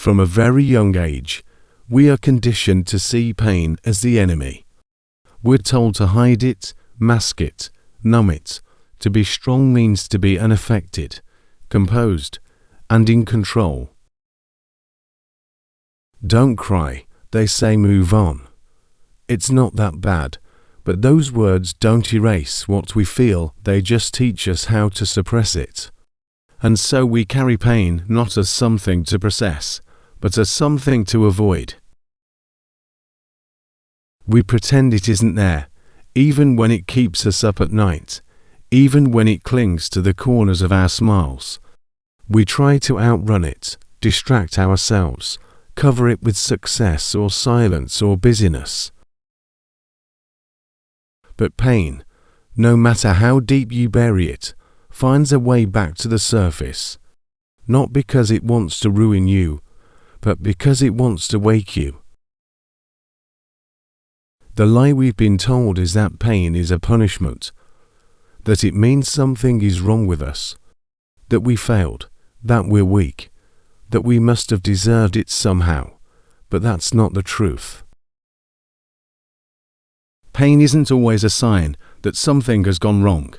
From a very young age, we are conditioned to see pain as the enemy. We're told to hide it, mask it, numb it. To be strong means to be unaffected, composed, and in control. Don't cry, they say, move on. It's not that bad, but those words don't erase what we feel, they just teach us how to suppress it. And so we carry pain not as something to process, but as something to avoid. We pretend it isn't there, even when it keeps us up at night, even when it clings to the corners of our smiles. We try to outrun it, distract ourselves, cover it with success or silence or busyness. But pain, no matter how deep you bury it, finds a way back to the surface, not because it wants to ruin you, but because it wants to wake you. The lie we've been told is that pain is a punishment, that it means something is wrong with us, that we failed, that we're weak, that we must have deserved it somehow, but that's not the truth. Pain isn't always a sign that something has gone wrong.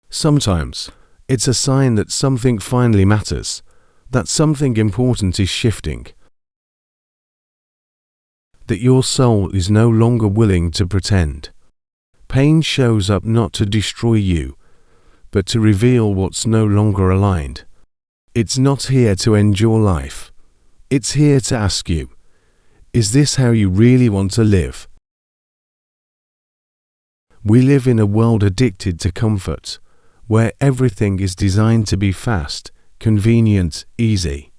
Sometimes, it's a sign that something finally matters, that something important is shifting, that your soul is no longer willing to pretend. Pain shows up not to destroy you, but to reveal what's no longer aligned. It's not here to end your life. It's here to ask you, is this how you really want to live? We live in a world addicted to comfort, where everything is designed to be fast, convenient, easy,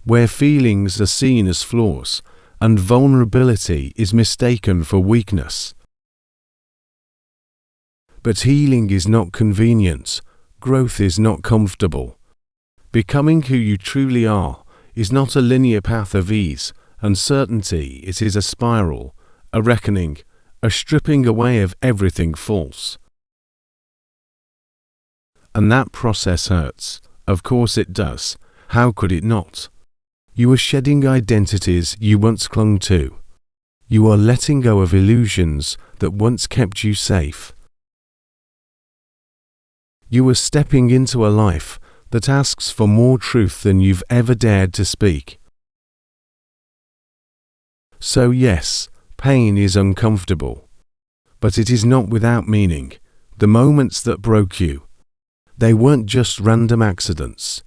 where feelings are seen as flaws, and vulnerability is mistaken for weakness. But healing is not convenient, growth is not comfortable. Becoming who you truly are is not a linear path of ease and certainty, it is a spiral, a reckoning, a stripping away of everything false. And that process hurts, of course it does, how could it not? You are shedding identities you once clung to. You are letting go of illusions that once kept you safe. You are stepping into a life that asks for more truth than you've ever dared to speak. So yes, pain is uncomfortable, but it is not without meaning. The moments that broke you, they weren't just random accidents.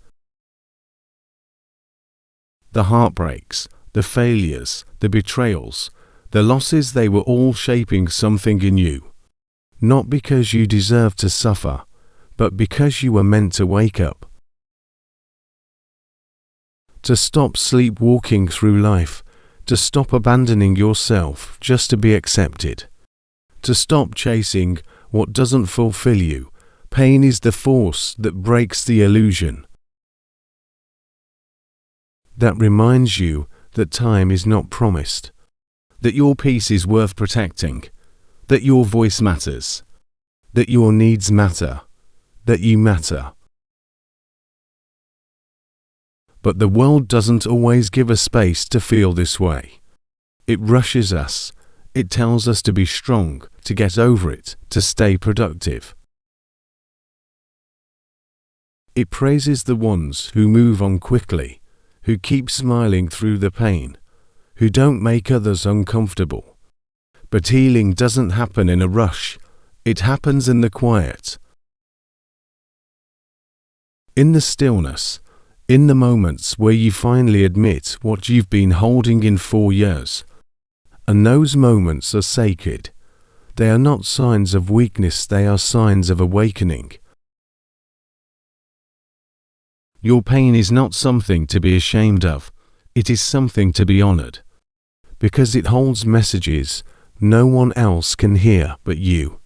The heartbreaks, the failures, the betrayals, the losses, they were all shaping something in you. Not because you deserved to suffer, but because you were meant to wake up. To stop sleepwalking through life, to stop abandoning yourself just to be accepted, to stop chasing what doesn't fulfill you. Pain is the force that breaks the illusion, that reminds you that time is not promised, that your peace is worth protecting, that your voice matters, that your needs matter, that you matter. But the world doesn't always give us space to feel this way. It rushes us. It tells us to be strong, to get over it, to stay productive. It praises the ones who move on quickly, who keep smiling through the pain, who don't make others uncomfortable. But healing doesn't happen in a rush. It happens in the quiet, in the stillness, in the moments where you finally admit what you've been holding in for years. And those moments are sacred. They are not signs of weakness, they are signs of awakening. Your pain is not something to be ashamed of. It is something to be honored, because it holds messages no one else can hear but you.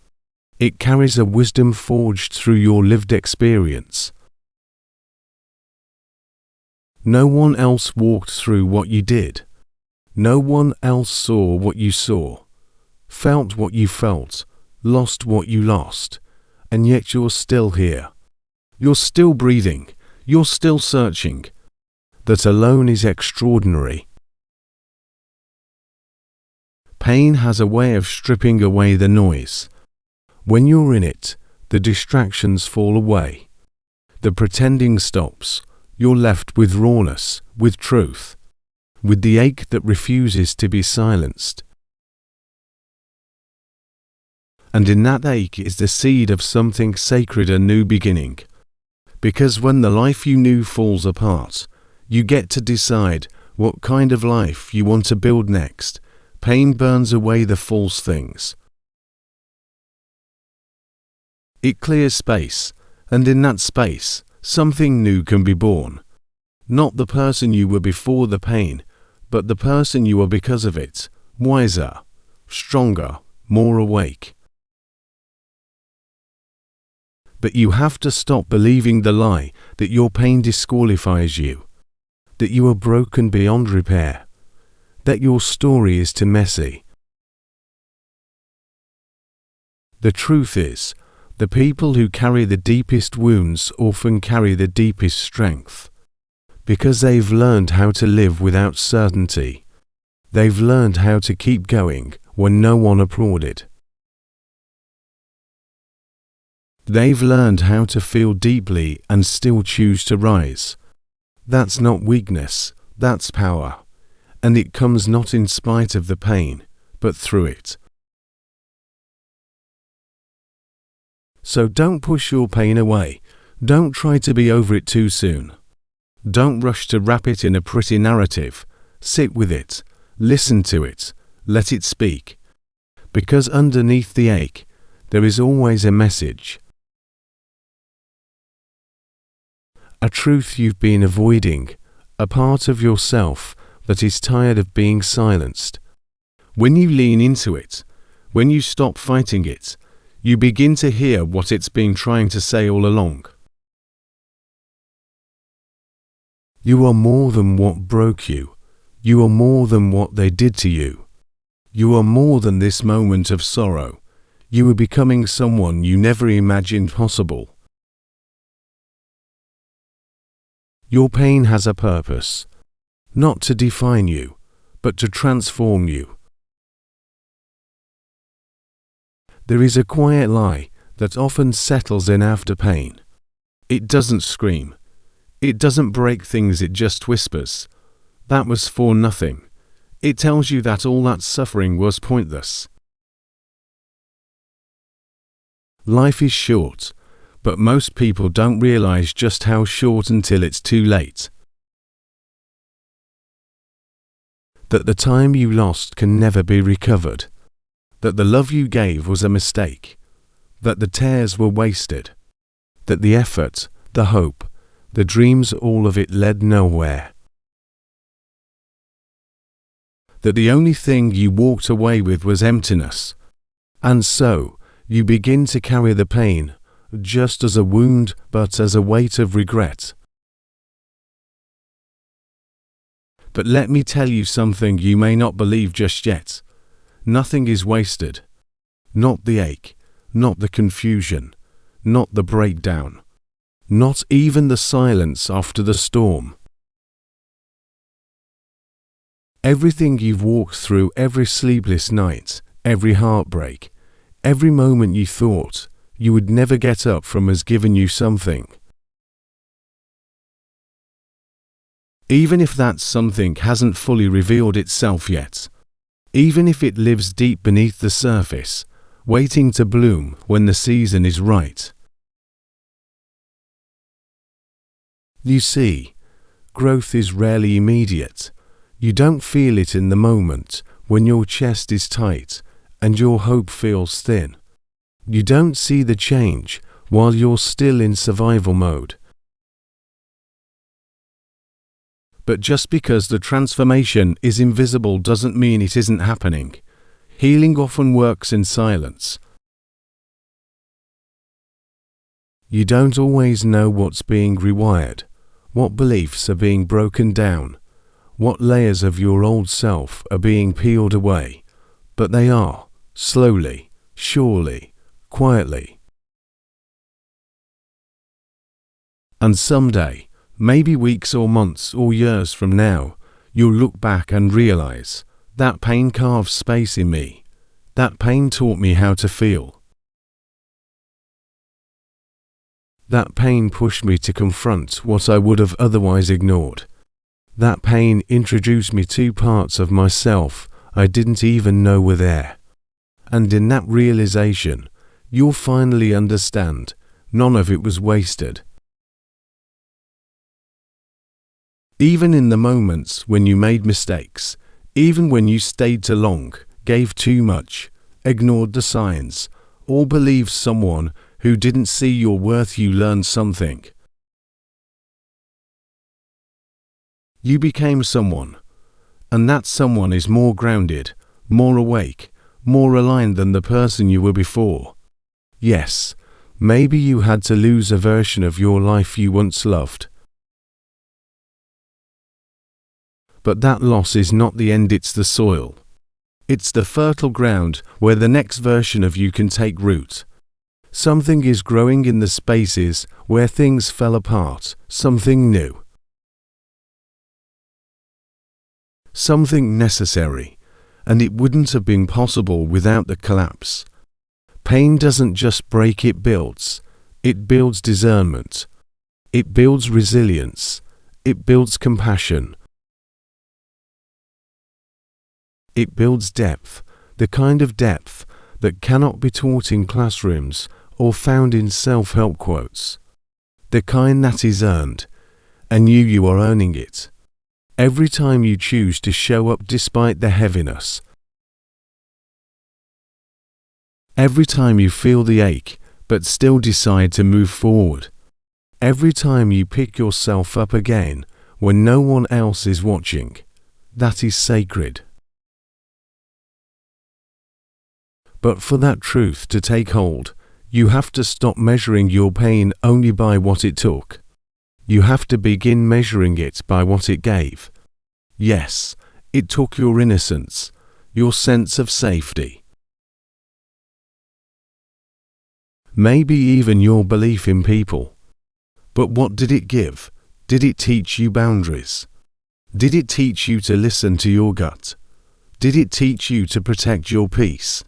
It carries a wisdom forged through your lived experience. No one else walked through what you did. No one else saw what you saw, felt what you felt, lost what you lost, and yet you're still here. You're still breathing. You're still searching. That alone is extraordinary. Pain has a way of stripping away the noise. When you're in it, the distractions fall away. The pretending stops. You're left with rawness, with truth, with the ache that refuses to be silenced. And in that ache is the seed of something sacred, a new beginning. Because when the life you knew falls apart, you get to decide what kind of life you want to build next. Pain burns away the false things. It clears space, and in that space, something new can be born. Not the person you were before the pain, but the person you are because of it, wiser, stronger, more awake. But you have to stop believing the lie that your pain disqualifies you, that you are broken beyond repair, that your story is too messy. The truth is, the people who carry the deepest wounds often carry the deepest strength. Because they've learned how to live without certainty. They've learned how to keep going when no one applauded. They've learned how to feel deeply and still choose to rise. That's not weakness, that's power. And it comes not in spite of the pain, but through it. So don't push your pain away. Don't try to be over it too soon. Don't rush to wrap it in a pretty narrative. Sit with it. Listen to it. Let it speak. Because underneath the ache, there is always a message. A truth you've been avoiding. A part of yourself that is tired of being silenced. When you lean into it, when you stop fighting it, you begin to hear what it's been trying to say all along. You are more than what broke you. You are more than what they did to you. You are more than this moment of sorrow. You are becoming someone you never imagined possible. Your pain has a purpose, not to define you, but to transform you. There is a quiet lie that often settles in after pain. It doesn't scream. It doesn't break things, it just whispers. That was for nothing. It tells you that all that suffering was pointless. Life is short, but most people don't realize just how short until it's too late. That the time you lost can never be recovered. That the love you gave was a mistake. That the tears were wasted. That the effort, the hope, the dreams, all of it led nowhere. That the only thing you walked away with was emptiness. And so, you begin to carry the pain, just as a wound, but as a weight of regret. But let me tell you something you may not believe just yet. Nothing is wasted. Not the ache, not the confusion, not the breakdown, not even the silence after the storm. Everything you've walked through, every sleepless night, every heartbreak, every moment you thought you would never get up from has given you something. Even if that something hasn't fully revealed itself yet. Even if it lives deep beneath the surface, waiting to bloom when the season is right. You see, growth is rarely immediate. You don't feel it in the moment when your chest is tight and your hope feels thin. You don't see the change while you're still in survival mode. But just because the transformation is invisible doesn't mean it isn't happening. Healing often works in silence. You don't always know what's being rewired, what beliefs are being broken down, what layers of your old self are being peeled away, but they are, slowly, surely, quietly. And someday, Maybe weeks or months or years from now, you'll look back and realize that pain carved space in me. That pain taught me how to feel. That pain pushed me to confront what I would have otherwise ignored. That pain introduced me to parts of myself I didn't even know were there. And in that realization, you'll finally understand none of it was wasted. Even in the moments when you made mistakes, even when you stayed too long, gave too much, ignored the signs, or believed someone who didn't see your worth, you learned something. You became someone, and that someone is more grounded, more awake, more aligned than the person you were before. Yes, maybe you had to lose a version of your life you once loved. But that loss is not the end, it's the soil. It's the fertile ground where the next version of you can take root. Something is growing in the spaces where things fell apart, something new. Something necessary, and it wouldn't have been possible without the collapse. Pain doesn't just break, it builds. It builds discernment. It builds resilience. It builds compassion. It builds depth, the kind of depth that cannot be taught in classrooms or found in self-help quotes. The kind that is earned, and you are earning it. Every time you choose to show up despite the heaviness. Every time you feel the ache, but still decide to move forward. Every time you pick yourself up again when no one else is watching. That is sacred. But for that truth to take hold, you have to stop measuring your pain only by what it took. You have to begin measuring it by what it gave. Yes, it took your innocence, your sense of safety. Maybe even your belief in people. But what did it give? Did it teach you boundaries? Did it teach you to listen to your gut? Did it teach you to protect your peace?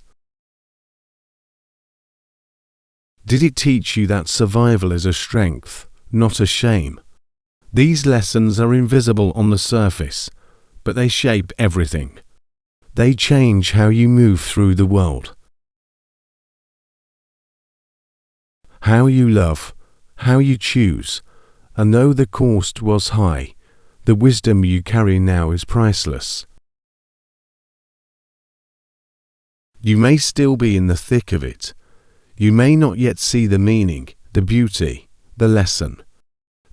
Did it teach you that survival is a strength, not a shame? These lessons are invisible on the surface, but they shape everything. They change how you move through the world. How you love, how you choose, and though the cost was high, the wisdom you carry now is priceless. You may still be in the thick of it. You may not yet see the meaning, the beauty, the lesson.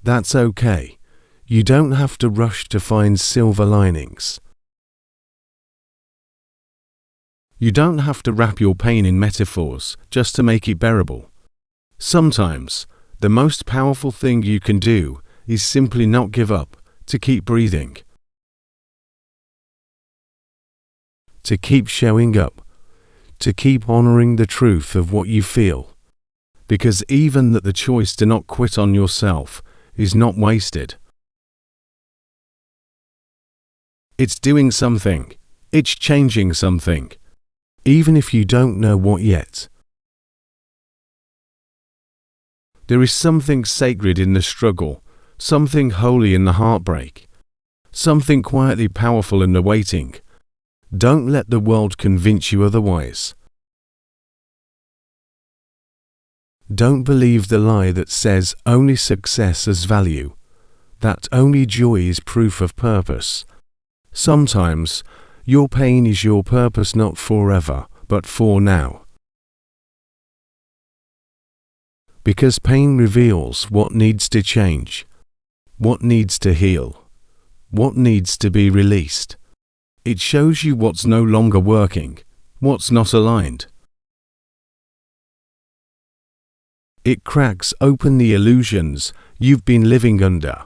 That's okay. You don't have to rush to find silver linings. You don't have to wrap your pain in metaphors just to make it bearable. Sometimes, the most powerful thing you can do is simply not give up, to keep breathing. To keep showing up. To keep honoring the truth of what you feel. Because even that the choice to not quit on yourself is not wasted. It's doing something. It's changing something. Even if you don't know what yet. There is something sacred in the struggle, something holy in the heartbreak, something quietly powerful in the waiting. Don't let the world convince you otherwise. Don't believe the lie that says only success has value, that only joy is proof of purpose. Sometimes, your pain is your purpose, not forever, but for now. Because pain reveals what needs to change, what needs to heal, what needs to be released. It shows you what's no longer working, what's not aligned. It cracks open the illusions you've been living under.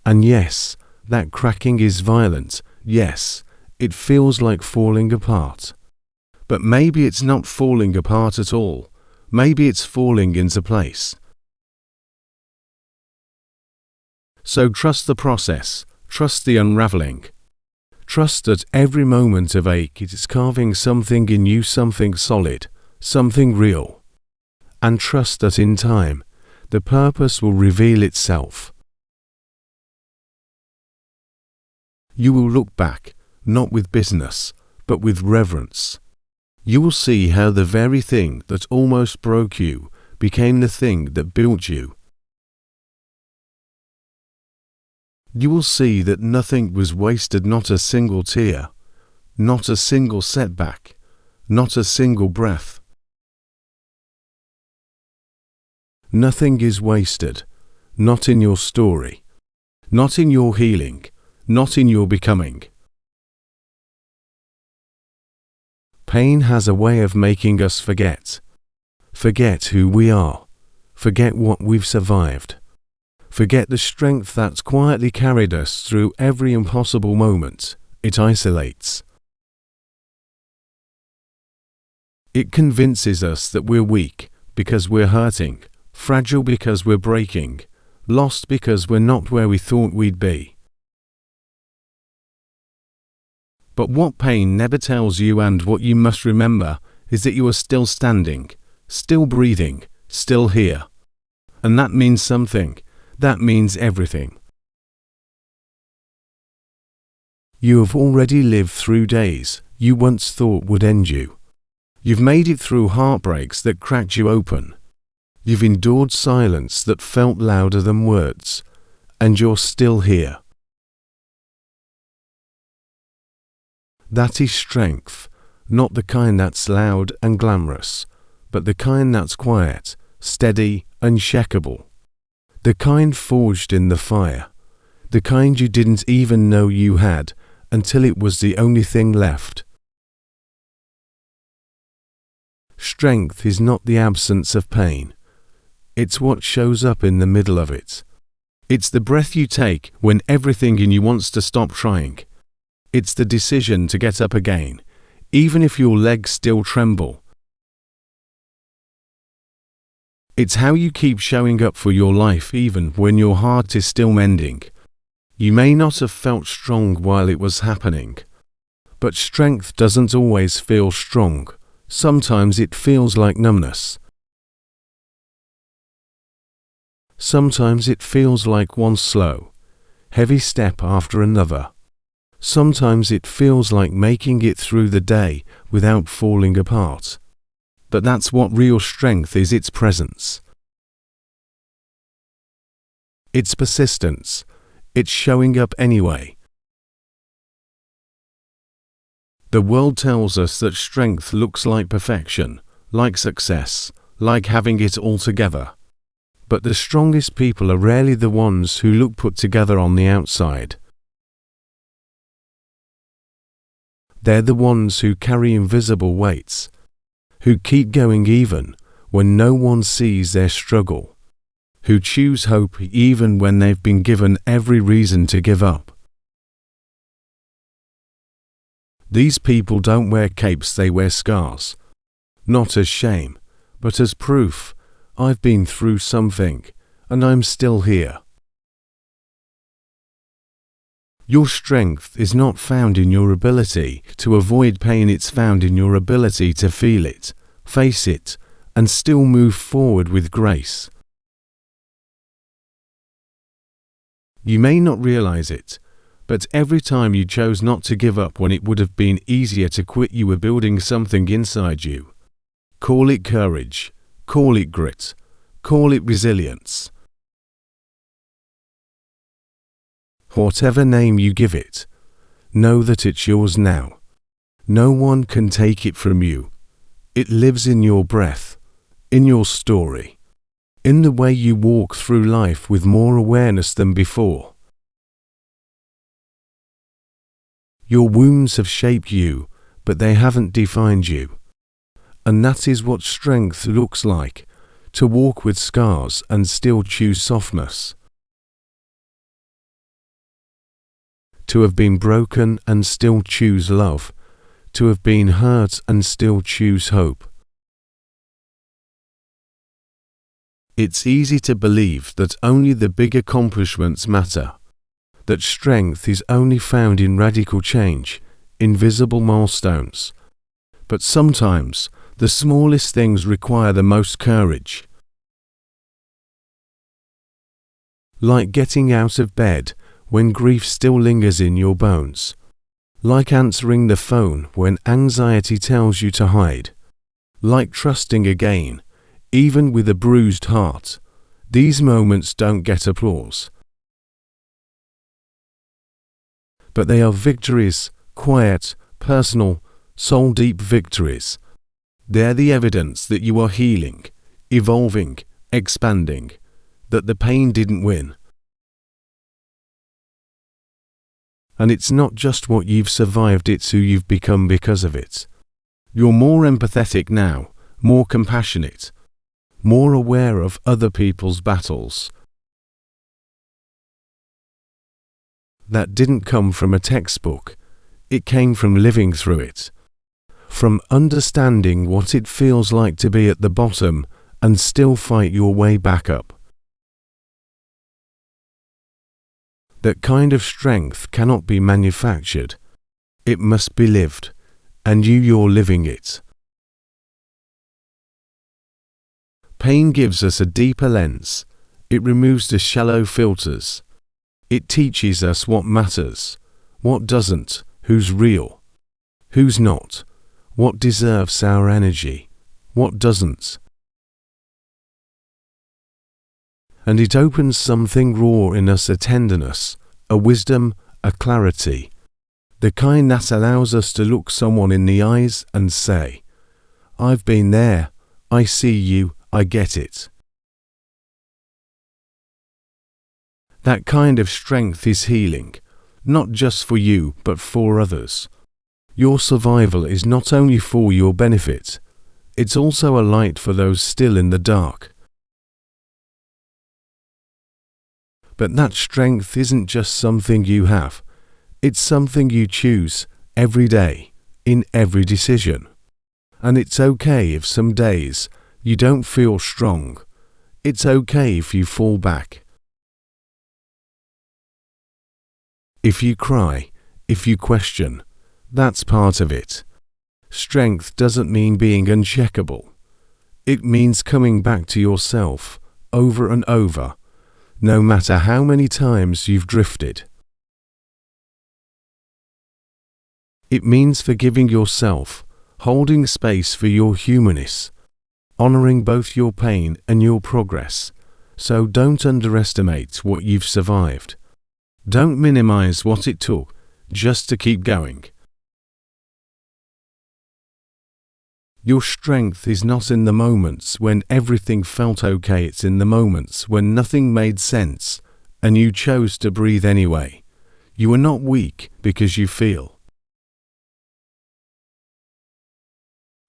And yes, that cracking is violent. Yes, it feels like falling apart. But maybe it's not falling apart at all. Maybe it's falling into place. So trust the process, trust the unraveling. Trust that every moment of ache is carving something in you, something solid, something real. And trust that in time, the purpose will reveal itself. You will look back, not with bitterness, but with reverence. You will see how the very thing that almost broke you became the thing that built you. You will see that nothing was wasted, not a single tear, not a single setback, not a single breath. Nothing is wasted, not in your story, not in your healing, not in your becoming. Pain has a way of making us forget. Forget who we are. Forget what we've survived. Forget the strength that's quietly carried us through every impossible moment. It isolates. It convinces us that we're weak because we're hurting, fragile because we're breaking, lost because we're not where we thought we'd be. But what pain never tells you, and what you must remember, is that you are still standing, still breathing, still here. And that means something. That means everything. You have already lived through days you once thought would end you. You've made it through heartbreaks that cracked you open. You've endured silence that felt louder than words. And you're still here. That is strength, not the kind that's loud and glamorous, but the kind that's quiet, steady, unshakable. The kind forged in the fire. The kind you didn't even know you had until it was the only thing left. Strength is not the absence of pain. It's what shows up in the middle of it. It's the breath you take when everything in you wants to stop trying. It's the decision to get up again, even if your legs still tremble. It's how you keep showing up for your life even when your heart is still mending. You may not have felt strong while it was happening, but strength doesn't always feel strong. Sometimes it feels like numbness. Sometimes it feels like one slow, heavy step after another. Sometimes it feels like making it through the day without falling apart. But that's what real strength is, its presence. It's persistence. It's showing up anyway. The world tells us that strength looks like perfection, like success, like having it all together. But the strongest people are rarely the ones who look put together on the outside. They're the ones who carry invisible weights, who keep going even when no one sees their struggle, who choose hope even when they've been given every reason to give up. These people don't wear capes, they wear scars, not as shame, but as proof. I've been through something, and I'm still here. Your strength is not found in your ability to avoid pain, it's found in your ability to feel it, face it, and still move forward with grace. You may not realize it, but every time you chose not to give up when it would have been easier to quit, you were building something inside you. Call it courage, call it grit, call it resilience. Whatever name you give it, know that it's yours now. No one can take it from you. It lives in your breath, in your story, in the way you walk through life with more awareness than before. Your wounds have shaped you, but they haven't defined you. And that is what strength looks like, to walk with scars and still choose softness. To have been broken and still choose love. To have been hurt and still choose hope. It's easy to believe that only the big accomplishments matter, that strength is only found in radical change, invisible milestones. But sometimes, the smallest things require the most courage. Like getting out of bed when grief still lingers in your bones. Like answering the phone when anxiety tells you to hide. Like trusting again, even with a bruised heart. These moments don't get applause. But they are victories, quiet, personal, soul-deep victories. They're the evidence that you are healing, evolving, expanding, that the pain didn't win. And it's not just what you've survived, it's who you've become because of it. You're more empathetic now, more compassionate, more aware of other people's battles. That didn't come from a textbook. It came from living through it. From understanding what it feels like to be at the bottom and still fight your way back up. That kind of strength cannot be manufactured. It must be lived, and you're living it. Pain gives us a deeper lens. It removes the shallow filters. It teaches us what matters, what doesn't, who's real, who's not, what deserves our energy, what doesn't. And it opens something raw in us, a tenderness, a wisdom, a clarity, the kind that allows us to look someone in the eyes and say, "I've been there, I see you, I get it." That kind of strength is healing, not just for you, but for others. Your survival is not only for your benefit, it's also a light for those still in the dark. But that strength isn't just something you have. It's something you choose every day, in every decision. And it's okay if some days you don't feel strong. It's okay if you fall back. If you cry, if you question, that's part of it. Strength doesn't mean being uncheckable. It means coming back to yourself over and over, no matter how many times you've drifted. It means forgiving yourself, holding space for your humanness, honoring both your pain and your progress. So don't underestimate what you've survived. Don't minimize what it took just to keep going. Your strength is not in the moments when everything felt okay, it's in the moments when nothing made sense and you chose to breathe anyway. You are not weak because you feel.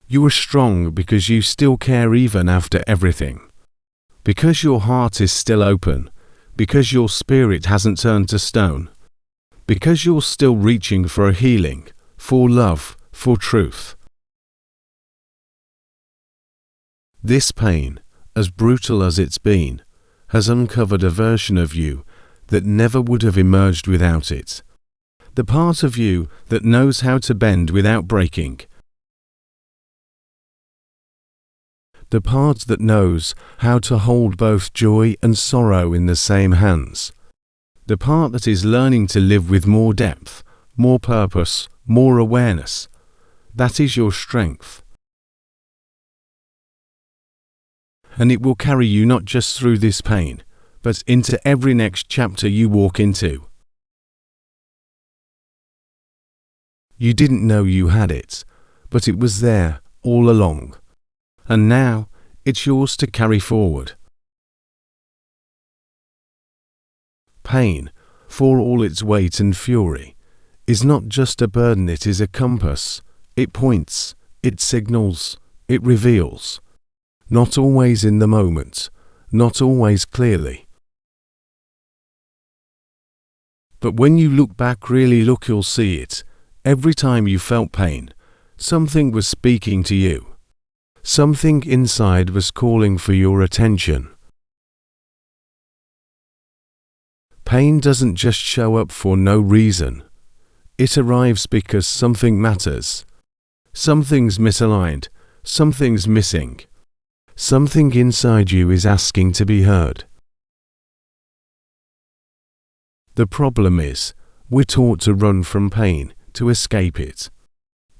You are strong because you still care even after everything. Because your heart is still open, because your spirit hasn't turned to stone, because you're still reaching for a healing, for love, for truth. This pain, as brutal as it's been, has uncovered a version of you that never would have emerged without it. The part of you that knows how to bend without breaking. The part that knows how to hold both joy and sorrow in the same hands. The part that is learning to live with more depth, more purpose, more awareness. That is your strength. And it will carry you not just through this pain, but into every next chapter you walk into. You didn't know you had it, but it was there all along. And now, it's yours to carry forward. Pain, for all its weight and fury, is not just a burden, it is a compass. It points, it signals, it reveals. Not always in the moment, not always clearly. But when you look back, really look, you'll see it. Every time you felt pain, something was speaking to you. Something inside was calling for your attention. Pain doesn't just show up for no reason. It arrives because something matters. Something's misaligned. Something's missing. Something inside you is asking to be heard. The problem is, we're taught to run from pain, to escape it,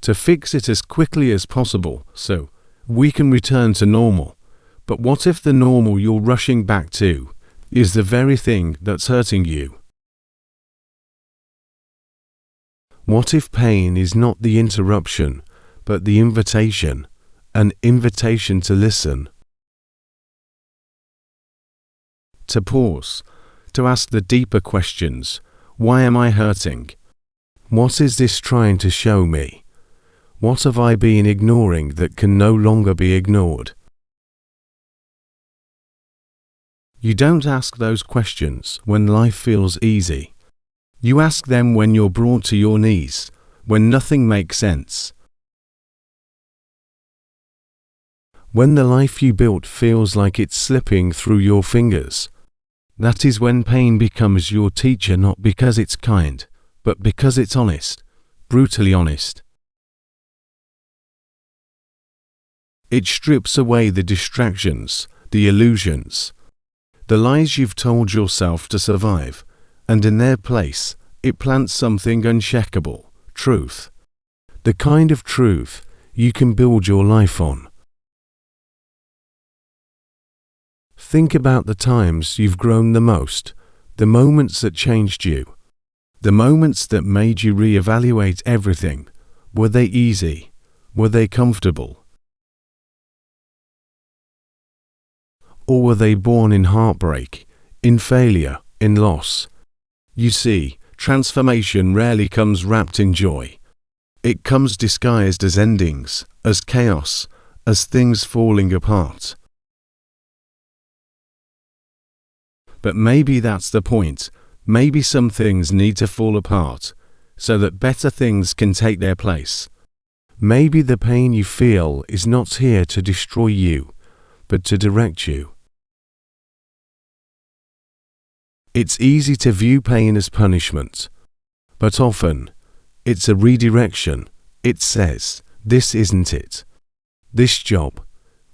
to fix it as quickly as possible so we can return to normal. But what if the normal you're rushing back to is the very thing that's hurting you? What if pain is not the interruption, but the invitation, an invitation to listen, to pause, to ask the deeper questions? Why am I hurting? What is this trying to show me? What have I been ignoring that can no longer be ignored? You don't ask those questions when life feels easy. You ask them when you're brought to your knees, when nothing makes sense. When the life you built feels like it's slipping through your fingers. That is when pain becomes your teacher, not because it's kind, but because it's honest, brutally honest. It strips away the distractions, the illusions, the lies you've told yourself to survive, and in their place, it plants something unshakable, truth. The kind of truth you can build your life on. Think about the times you've grown the most, the moments that changed you, the moments that made you reevaluate everything. Were they easy? Were they comfortable? Or were they born in heartbreak, in failure, in loss? You see, transformation rarely comes wrapped in joy. It comes disguised as endings, as chaos, as things falling apart. But maybe that's the point. Maybe some things need to fall apart, so that better things can take their place. Maybe the pain you feel is not here to destroy you, but to direct you. It's easy to view pain as punishment, but often, it's a redirection. It says, this isn't it. This job,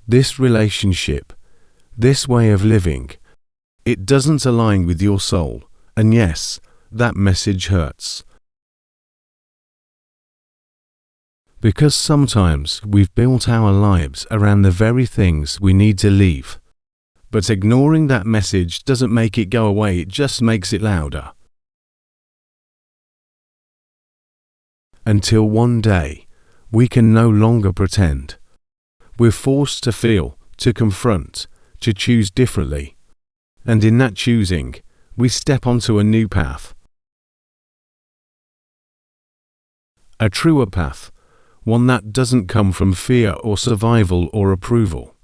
this relationship, this way of living, it doesn't align with your soul, and yes, that message hurts. Because sometimes we've built our lives around the very things we need to leave. But ignoring that message doesn't make it go away, it just makes it louder. Until one day, we can no longer pretend. We're forced to feel, to confront, to choose differently. And in that choosing, we step onto a new path. A truer path, one that doesn't come from fear or survival or approval.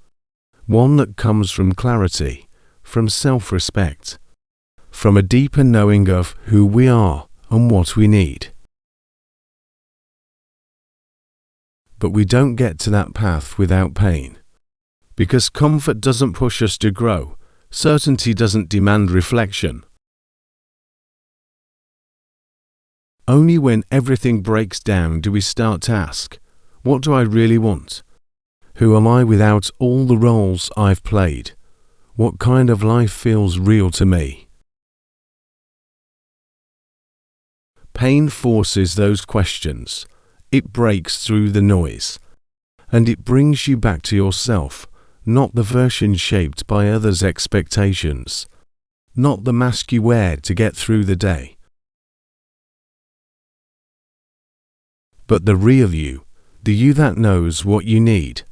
One that comes from clarity, from self-respect, from a deeper knowing of who we are and what we need. But we don't get to that path without pain. Because comfort doesn't push us to grow, certainty doesn't demand reflection. Only when everything breaks down do we start to ask, what do I really want? Who am I without all the roles I've played? What kind of life feels real to me? Pain forces those questions. It breaks through the noise. And it brings you back to yourself, not the version shaped by others' expectations, not the mask you wear to get through the day, but the real you, the you that knows what you need,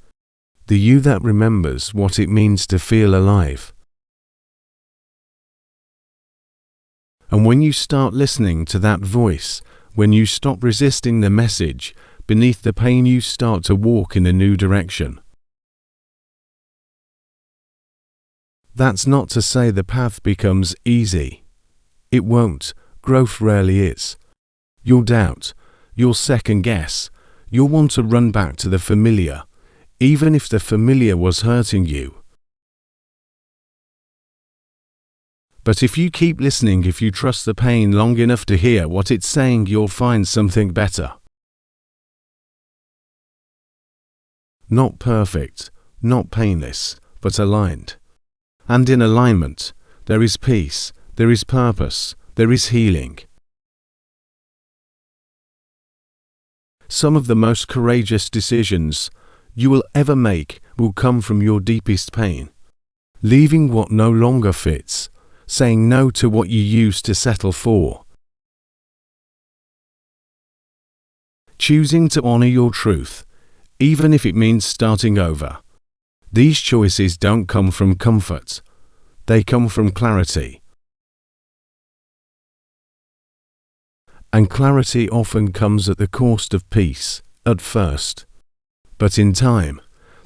the you that remembers what it means to feel alive. And when you start listening to that voice, when you stop resisting the message, beneath the pain you start to walk in a new direction. That's not to say the path becomes easy. It won't. Growth rarely is. You'll doubt. You'll second guess. You'll want to run back to the familiar, even if the familiar was hurting you. But if you keep listening, if you trust the pain long enough to hear what it's saying, you'll find something better. Not perfect, not painless, but aligned. And in alignment, there is peace, there is purpose, there is healing. Some of the most courageous decisions you will ever make will come from your deepest pain. Leaving what no longer fits, saying no to what you used to settle for. Choosing to honor your truth, even if it means starting over. These choices don't come from comfort. They come from clarity. And clarity often comes at the cost of peace, at first. But in time,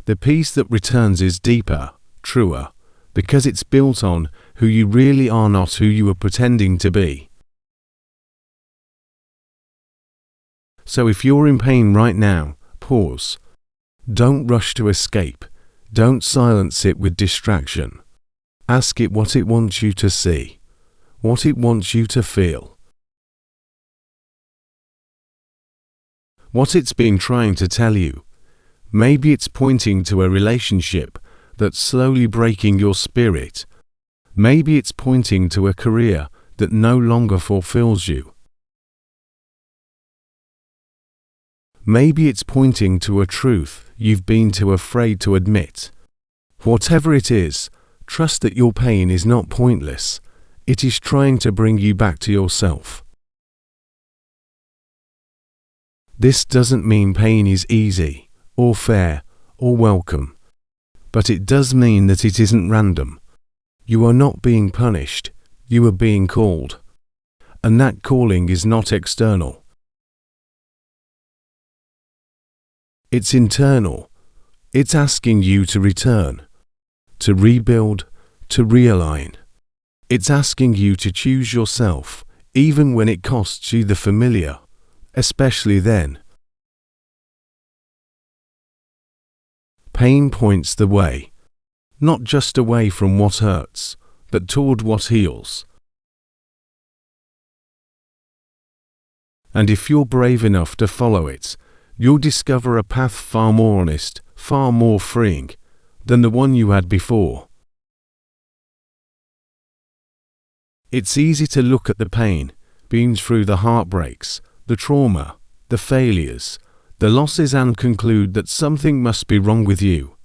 the peace that returns is deeper, truer, because it's built on who you really are, not who you are pretending to be. So if you're in pain right now, pause. Don't rush to escape. Don't silence it with distraction. Ask it what it wants you to see, what it wants you to feel. What it's been trying to tell you. Maybe it's pointing to a relationship that's slowly breaking your spirit. Maybe it's pointing to a career that no longer fulfills you. Maybe it's pointing to a truth you've been too afraid to admit. Whatever it is, trust that your pain is not pointless. It is trying to bring you back to yourself. This doesn't mean pain is easy, or fair, or welcome. But it does mean that it isn't random. You are not being punished, you are being called. And that calling is not external. It's internal. It's asking you to return, to rebuild, to realign. It's asking you to choose yourself, even when it costs you the familiar, especially then. Pain points the way, not just away from what hurts, but toward what heals. And if you're brave enough to follow it, you'll discover a path far more honest, far more freeing, than the one you had before. It's easy to look at the pain, been through the heartbreaks, the trauma, the failures, the losses, and conclude that something must be wrong with you.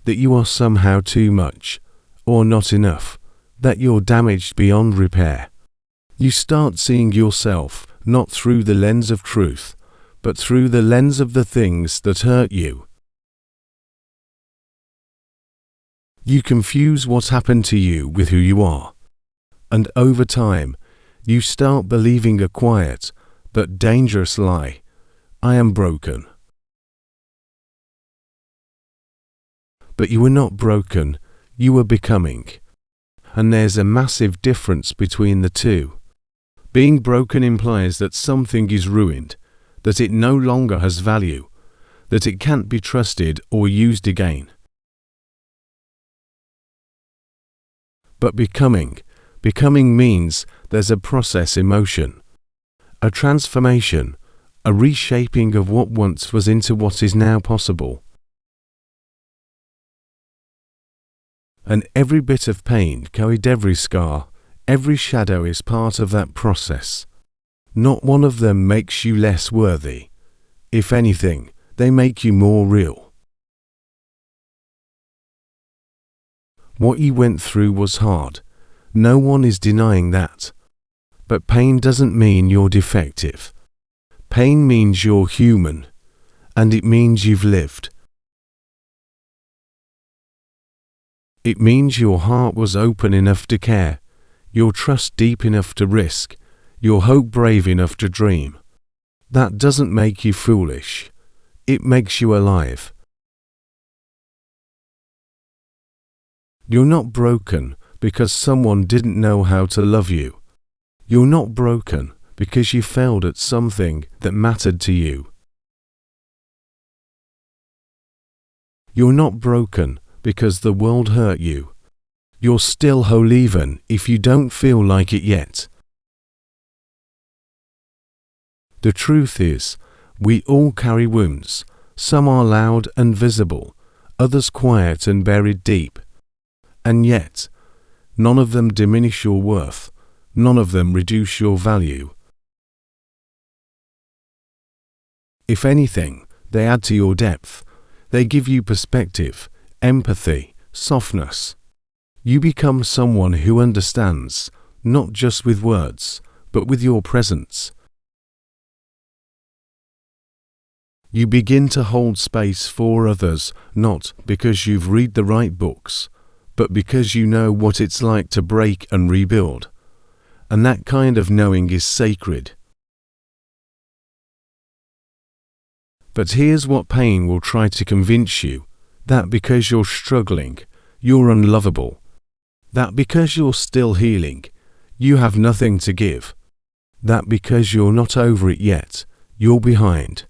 That you are somehow too much, or not enough, that you're damaged beyond repair. You start seeing yourself not through the lens of truth, but through the lens of the things that hurt you. You confuse what happened to you with who you are. And over time, you start believing a quiet, but dangerous lie. I am broken. But you are not broken, you are becoming. And there's a massive difference between the two. Being broken implies that something is ruined, that it no longer has value, that it can't be trusted or used again. But becoming means there's a process in motion, a transformation, a reshaping of what once was into what is now possible. And every bit of pain carried, every scar, every shadow is part of that process. Not one of them makes you less worthy. If anything, they make you more real. What you went through was hard. No one is denying that. But pain doesn't mean you're defective. Pain means you're human, and it means you've lived. It means your heart was open enough to care, your trust deep enough to risk, your hope brave enough to dream. That doesn't make you foolish. It makes you alive. You're not broken because someone didn't know how to love you. You're not broken because you failed at something that mattered to you. You're not broken because the world hurt you. You're still whole even if you don't feel like it yet. The truth is, we all carry wounds. Some are loud and visible, others quiet and buried deep. And yet, none of them diminish your worth. None of them reduce your value. If anything, they add to your depth. They give you perspective, empathy, softness. You become someone who understands, not just with words, but with your presence. You begin to hold space for others, not because you've read the right books, but because you know what it's like to break and rebuild. And that kind of knowing is sacred. But here's what pain will try to convince you, that because you're struggling, you're unlovable. That because you're still healing, you have nothing to give. That because you're not over it yet, you're behind.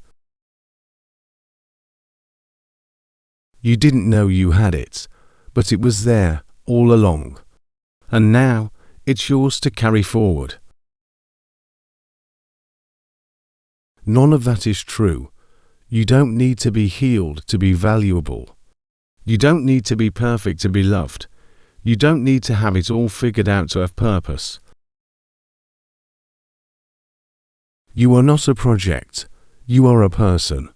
You didn't know you had it, but it was there all along. And now, it's yours to carry forward. None of that is true. You don't need to be healed to be valuable. You don't need to be perfect to be loved. You don't need to have it all figured out to have purpose. You are not a project. You are a person.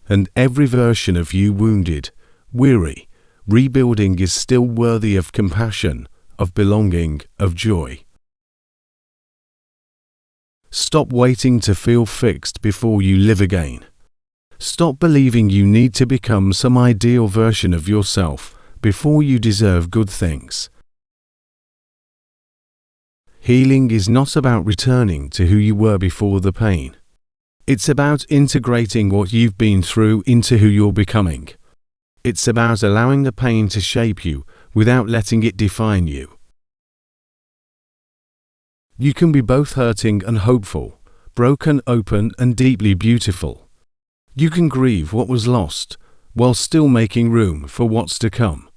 And every version of you wounded, weary, rebuilding is still worthy of compassion, of belonging, of joy. Stop waiting to feel fixed before you live again. Stop believing you need to become some ideal version of yourself before you deserve good things. Healing is not about returning to who you were before the pain. It's about integrating what you've been through into who you're becoming. It's about allowing the pain to shape you without letting it define you. You can be both hurting and hopeful, broken, open, and deeply beautiful. You can grieve what was lost while still making room for what's to come.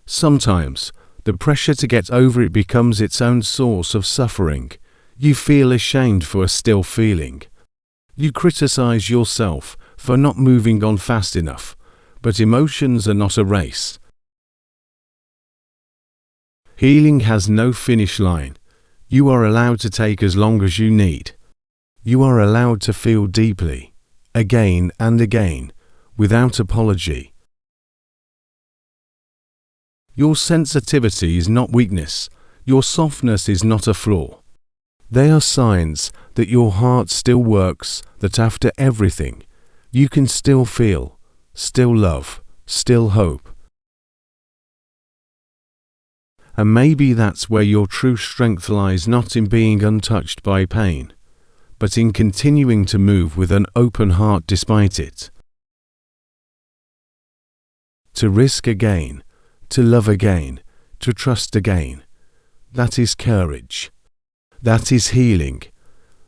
Sometimes, the pressure to get over it becomes its own source of suffering. You feel ashamed for still feeling. You criticize yourself for not moving on fast enough, but emotions are not a race. Healing has no finish line. You are allowed to take as long as you need. You are allowed to feel deeply, again and again, without apology. Your sensitivity is not weakness. Your softness is not a flaw. They are signs that your heart still works, that after everything, you can still feel, still love, still hope. And maybe that's where your true strength lies, not in being untouched by pain, but in continuing to move with an open heart despite it. To risk again, to love again, to trust again. That is courage. That is healing.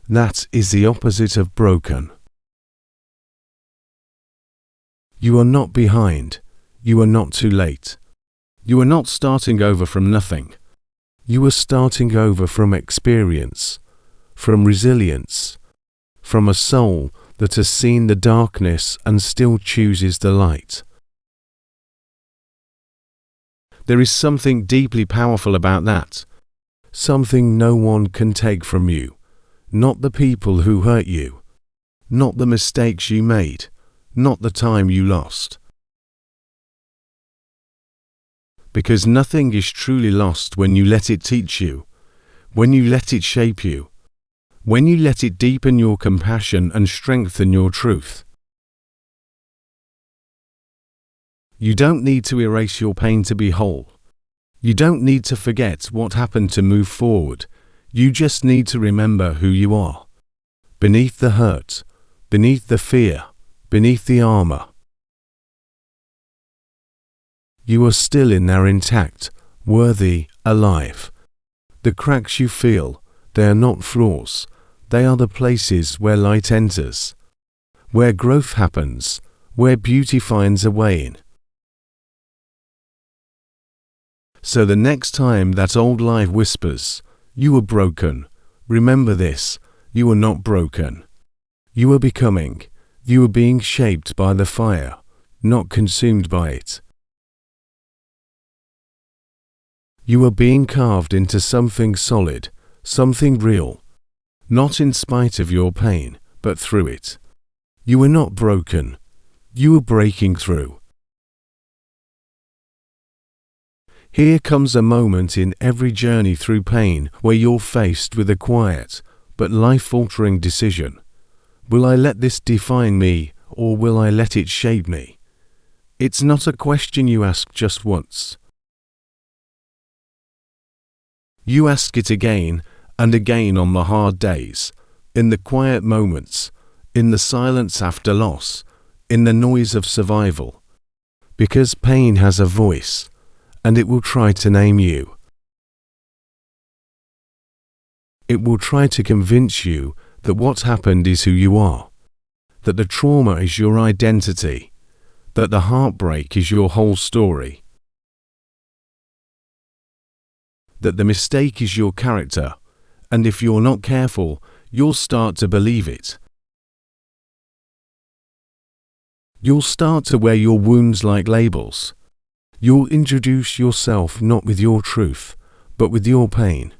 That is the opposite of broken. You are not behind. You are not too late. You are not starting over from nothing. You are starting over from experience, from resilience, from a soul that has seen the darkness and still chooses the light. There is something deeply powerful about that. Something no one can take from you. Not the people who hurt you. Not the mistakes you made. Not the time you lost. Because nothing is truly lost when you let it teach you. When you let it shape you. When you let it deepen your compassion and strengthen your truth. You don't need to erase your pain to be whole. You don't need to forget what happened to move forward. You just need to remember who you are. Beneath the hurt, beneath the fear, beneath the armor. You are still in there intact, worthy, alive. The cracks you feel, they are not flaws. They are the places where light enters, where growth happens, where beauty finds a way in. So the next time that old lie whispers, "You are broken," remember this: you are not broken. You are becoming. You are being shaped by the fire, not consumed by it. You are being carved into something solid, something real, not in spite of your pain, but through it. You are not broken. You are breaking through. Here comes a moment in every journey through pain where you're faced with a quiet but life-altering decision. Will I let this define me, or will I let it shape me? It's not a question you ask just once. You ask it again and again on the hard days, in the quiet moments, in the silence after loss, in the noise of survival. Because pain has a voice, and it will try to name you. It will try to convince you that what happened is who you are, that the trauma is your identity, that the heartbreak is your whole story, that the mistake is your character, and if you're not careful, you'll start to believe it. You'll start to wear your wounds like labels. You'll introduce yourself not with your truth, but with your pain.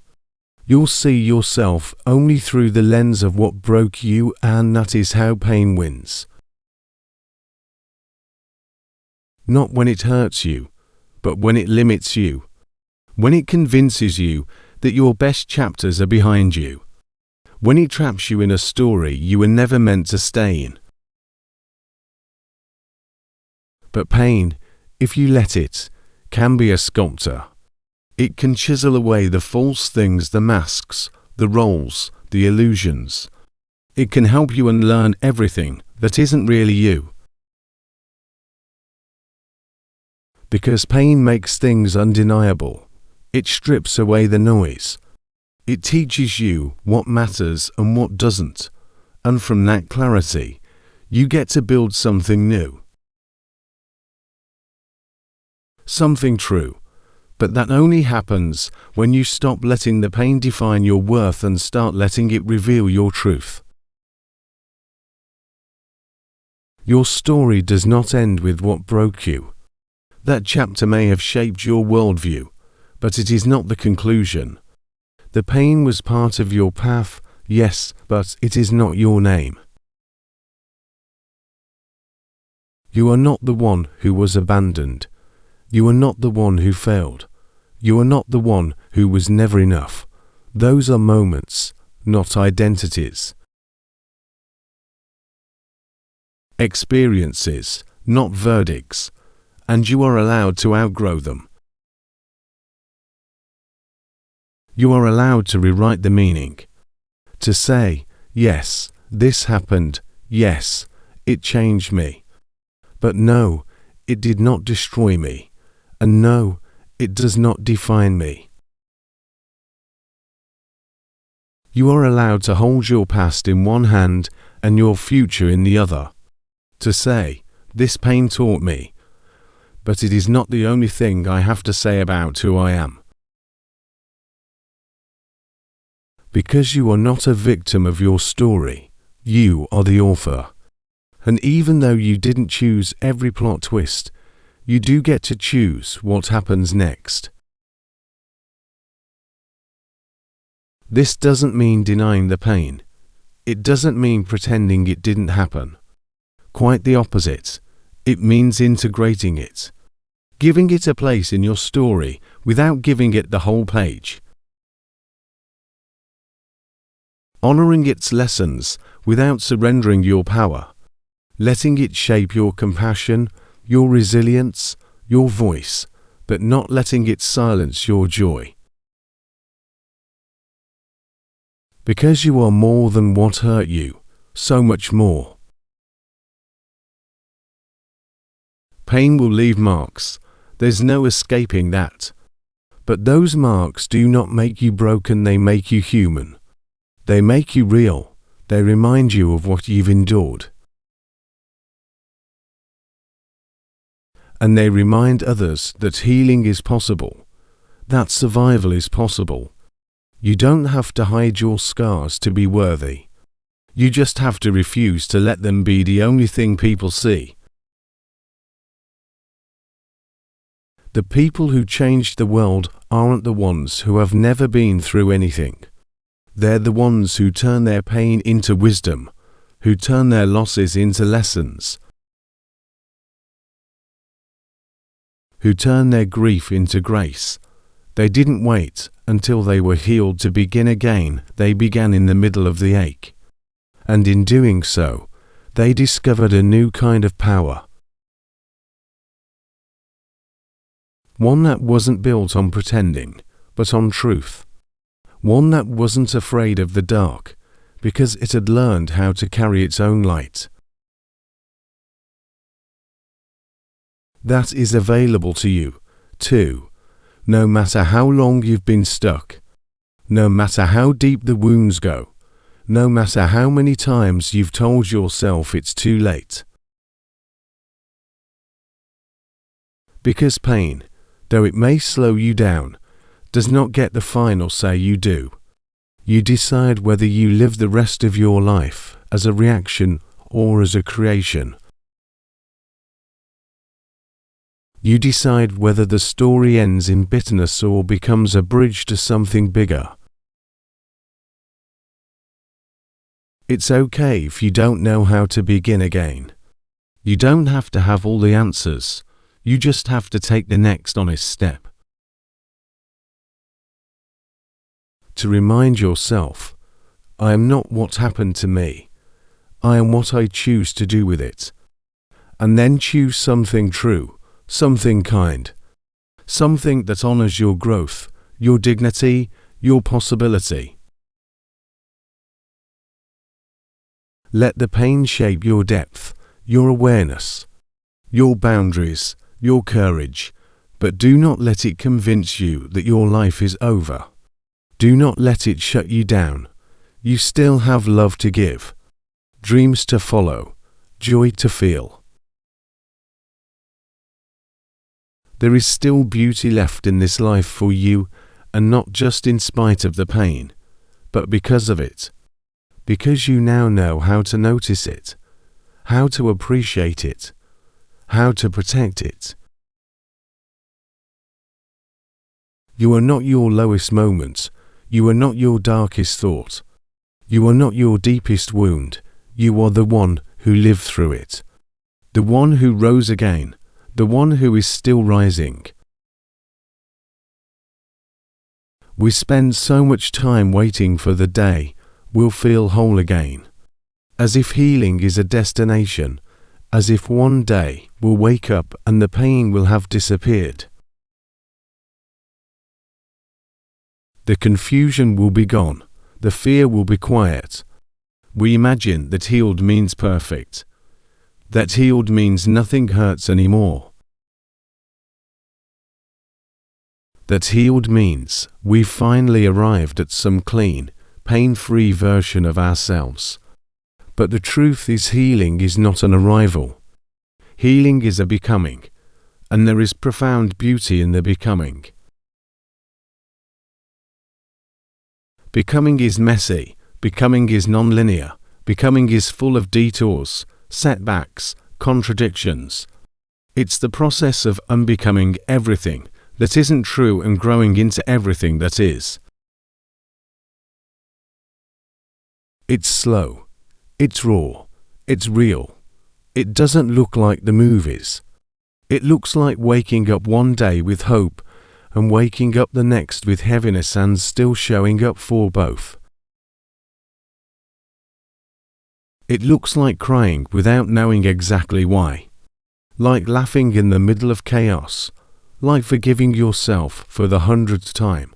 You'll see yourself only through the lens of what broke you, and that is how pain wins. Not when it hurts you, but when it limits you. When it convinces you that your best chapters are behind you. When it traps you in a story you were never meant to stay in. But pain, if you let it, can be a sculptor. It can chisel away the false things, the masks, the roles, the illusions. It can help you unlearn everything that isn't really you. Because pain makes things undeniable. It strips away the noise. It teaches you what matters and what doesn't. And from that clarity, you get to build something new. Something true. But that only happens when you stop letting the pain define your worth and start letting it reveal your truth. Your story does not end with what broke you. That chapter may have shaped your worldview, but it is not the conclusion. The pain was part of your path, yes, but it is not your name. You are not the one who was abandoned. You are not the one who failed. You are not the one who was never enough. Those are moments, not identities. Experiences, not verdicts, and you are allowed to outgrow them. You are allowed to rewrite the meaning. To say, yes, this happened, yes, it changed me. But no, it did not destroy me. And no, it does not define me. You are allowed to hold your past in one hand and your future in the other. To say, this pain taught me, but it is not the only thing I have to say about who I am. Because you are not a victim of your story, you are the author. And even though you didn't choose every plot twist, you do get to choose what happens next. This doesn't mean denying the pain. It doesn't mean pretending it didn't happen. Quite the opposite. It means integrating it. Giving it a place in your story without giving it the whole page. Honoring its lessons without surrendering your power. Letting it shape your compassion, your resilience, your voice, but not letting it silence your joy. Because you are more than what hurt you, so much more. Pain will leave marks. There's no escaping that. But those marks do not make you broken, they make you human. They make you real. They remind you of what you've endured. and they remind others that healing is possible, that survival is possible. You don't have to hide your scars to be worthy. You just have to refuse to let them be the only thing people see. The people who change the world aren't the ones who have never been through anything. They're the ones who turn their pain into wisdom, who turn their losses into lessons, who turn their grief into grace. They didn't wait until they were healed to begin again. They began in the middle of the ache. And in doing so, they discovered a new kind of power. One that wasn't built on pretending, but on truth. One that wasn't afraid of the dark, because it had learned how to carry its own light. That is available to you, too, no matter how long you've been stuck, no matter how deep the wounds go, no matter how many times you've told yourself it's too late. Because pain, though it may slow you down, does not get the final say. You do. You decide whether you live the rest of your life as a reaction or as a creation. You decide whether the story ends in bitterness or becomes a bridge to something bigger. It's okay if you don't know how to begin again. You don't have to have all the answers. You just have to take the next honest step. To remind yourself, I am not what happened to me. I am what I choose to do with it. And then choose something true, something kind, something that honors your growth, your dignity, your possibility. Let the pain shape your depth, your awareness, your boundaries, your courage, but do not let it convince you that your life is over. Do not let it shut you down. You still have love to give, dreams to follow, joy to feel. There is still beauty left in this life for you, and not just in spite of the pain, but because of it. Because you now know how to notice it, how to appreciate it, how to protect it. You are not your lowest moment. You are not your darkest thought. You are not your deepest wound. You are the one who lived through it. The one who rose again. The one who is still rising. We spend so much time waiting for the day we'll feel whole again, as if healing is a destination, as if one day we'll wake up and the pain will have disappeared. The confusion will be gone, the fear will be quiet. We imagine that healed means perfect, that healed means nothing hurts anymore, that healed means we've finally arrived at some clean, pain-free version of ourselves. But the truth is, healing is not an arrival. Healing is a becoming, and there is profound beauty in the becoming. Becoming is messy, becoming is non-linear, becoming is full of detours, setbacks, contradictions. It's the process of unbecoming everything that isn't true and growing into everything that is. It's slow, it's raw, it's real. It doesn't look like the movies. It looks like waking up one day with hope and waking up the next with heaviness and still showing up for both. It looks like crying without knowing exactly why, like laughing in the middle of chaos, like forgiving yourself for the 100th time.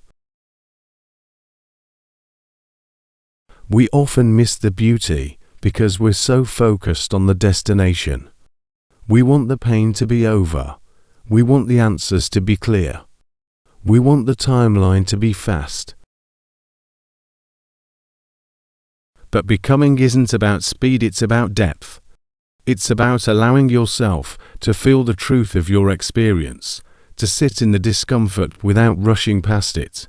We often miss the beauty because we're so focused on the destination. We want the pain to be over. We want the answers to be clear. We want the timeline to be fast. But becoming isn't about speed, it's about depth. It's about allowing yourself to feel the truth of your experience, to sit in the discomfort without rushing past it.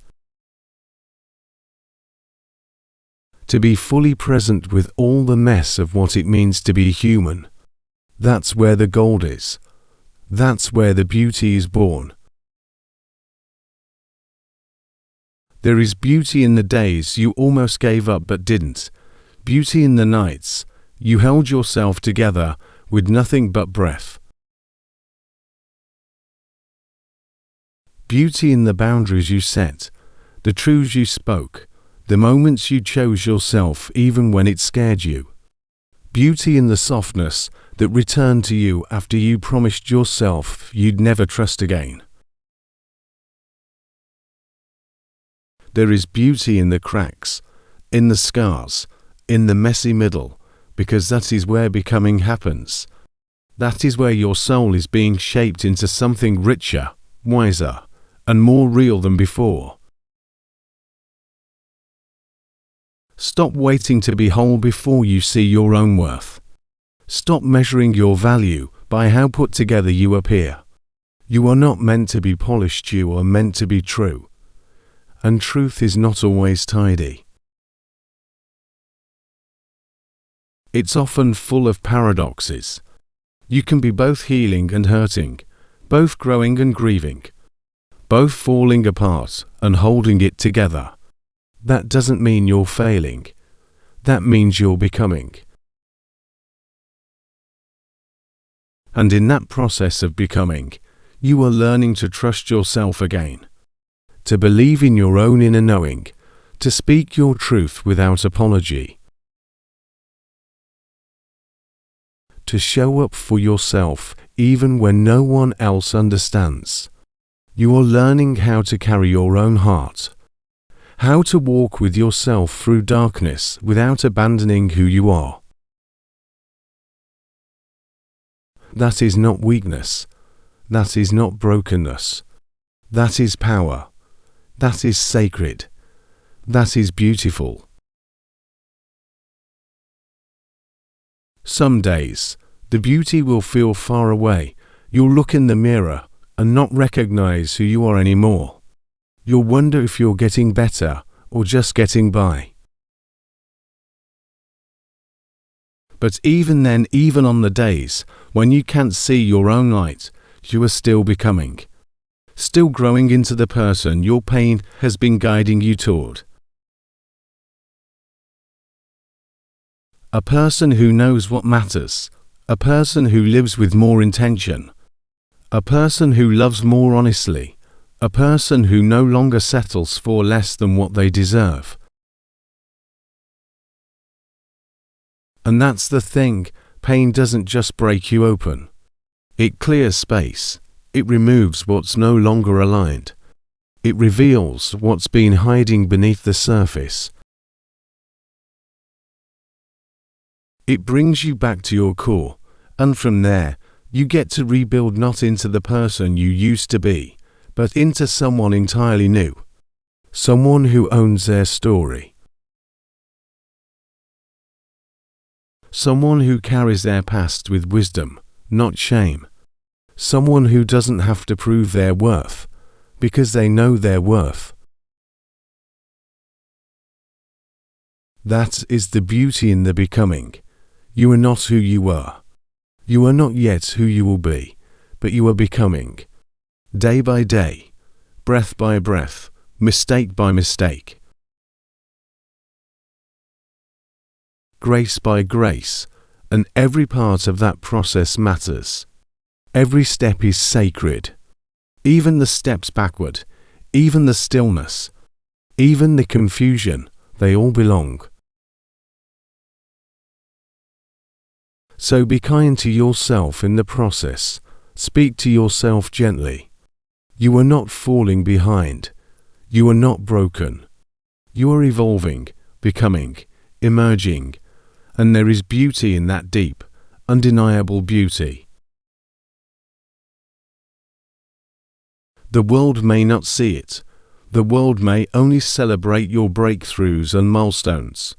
To be fully present with all the mess of what it means to be human. That's where the gold is. That's where the beauty is born. There is beauty in the days you almost gave up but didn't. Beauty in the nights you held yourself together with nothing but breath. Beauty in the boundaries you set, the truths you spoke, the moments you chose yourself even when it scared you. Beauty in the softness that returned to you after you promised yourself you'd never trust again. There is beauty in the cracks, in the scars, in the messy middle, because that is where becoming happens. That is where your soul is being shaped into something richer, wiser, and more real than before. Stop waiting to be whole before you see your own worth. Stop measuring your value by how put together you appear. You are not meant to be polished, you are meant to be true. And truth is not always tidy. It's often full of paradoxes. You can be both healing and hurting, both growing and grieving, both falling apart and holding it together. That doesn't mean you're failing. That means you're becoming. And in that process of becoming, you are learning to trust yourself again, to believe in your own inner knowing, to speak your truth without apology, to show up for yourself even when no one else understands. You are learning how to carry your own heart, how to walk with yourself through darkness without abandoning who you are. That is not weakness. That is not brokenness. That is power. That is sacred. That is beautiful. Some days, the beauty will feel far away. You'll look in the mirror and not recognize who you are anymore. You'll wonder if you're getting better or just getting by. But even then, even on the days when you can't see your own light, you are still becoming, still growing into the person your pain has been guiding you toward. A person who knows what matters, a person who lives with more intention, a person who loves more honestly, a person who no longer settles for less than what they deserve. And that's the thing, pain doesn't just break you open. It clears space. It removes what's no longer aligned. It reveals what's been hiding beneath the surface. It brings you back to your core, and from there, you get to rebuild not into the person you used to be, but into someone entirely new. Someone who owns their story. Someone who carries their past with wisdom, not shame. Someone who doesn't have to prove their worth, because they know their worth. That is the beauty in the becoming. You are not who you were. You are not yet who you will be, but you are becoming. Day by day, breath by breath, mistake by mistake. Grace by grace, and every part of that process matters. Every step is sacred. Even the steps backward, even the stillness, even the confusion, they all belong. So be kind to yourself in the process. Speak to yourself gently. You are not falling behind. You are not broken. You are evolving, becoming, emerging, and there is beauty in that deep, undeniable beauty. The world may not see it. The world may only celebrate your breakthroughs and milestones.